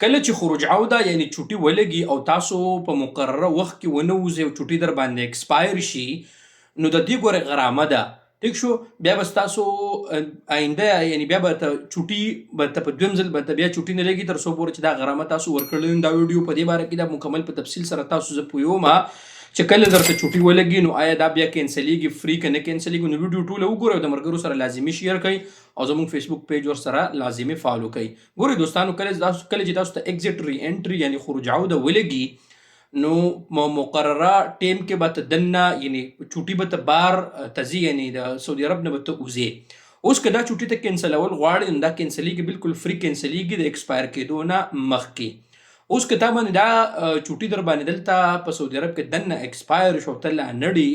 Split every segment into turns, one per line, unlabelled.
کله چې خروج عوده یعنی چوټي ولګي او تاسو په مقرره وخت کې ونه وځئ او چوټي در باندې ایکسپایر شي، نو د دې ګورې غرامه ده. ټیک شو، بیا به ستاسو آینده یعنی بیا به ته چوټي به ته په دویم ځل به ته بیا چوټي نه لګي تر څو پورې چې دا غرامه تاسو ورکړل. دا ویډیو په دې باره کې دا مکمل په تفصیل سره تاسو زه پوهوم چې کله درته چوټي ولګي نو آیا دا بیا کینسلیږي فری که نه کینسلیږي. نو ویډیو ټوله وګورئ او د ملګرو سره لازمي شیر کړئ او زموږ فیسبوک پیج ورسره لازمي فالو کړئ. ګورئ دوستانو، کله چې تاسو ته ایگزیټ ری انټري یعنی خروج عوده ولګي نو مقرره ټیم کې به ته دننه یعنی چوټي به ته بار تځي یعنی د سعودي عرب نه به ته وځې. اوس که دا چوټي ته کینسلول غواړې نو دا کینسلیږي، بالکل فری کینسلیږي د ایکسپایر کېدو نه مخکې. اوس که تا باندې دا چوټي در باندې دلته په سعودي عرب کې دننه ایکسپایر شو ته لا نړي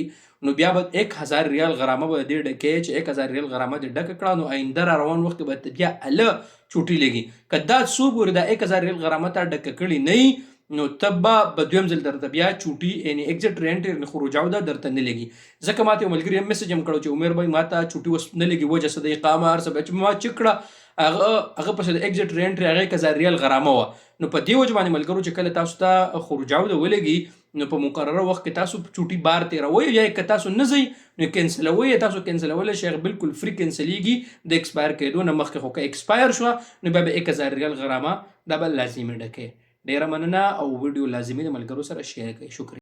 نو بیا به 1000 ریال غرامه به دې ډکې چې 1000 ریال غرامه دې ډکه کړه نو آینده را روان وخت به ته بیا اله چوټي لګي. که دا څو پورې دا 1000 ریال غرامه ته ډکه کړي نه نو تب به دویم ځل درته بیا چوټي یعنی ایگزیټ ری انټري یعنی خروج عوده درته نه لګي. ځکه ماته یو ملګري هم میسج هم کړو چې عمر بھائی ماته چوټي اوس نه لګي، وجه څه د اقامه هر څه چې ما چک کړه هغه پسې د ایگزیټ ری انټري هغه 1000 ریال غرامه وه. نو په دې وجه باندې ملګرو چې کله تاسو ته خروج عوده ولګي نو په مقرره وخت کې تاسو چوټي بار تیروئ یا که تاسو نه ځئ نو کینسلوئ. تاسو کینسلولی شئ بالکل فری کینسلیږي د ایکسپایر کېدو نه مخکې. خو که ایکسپایر شوه نو بیا به 1000 ریال غرامه دا به لازمي ډکې. ډیره مننه او ویډیو لازمي د ملګرو سره شیر کړئ. شکریہ.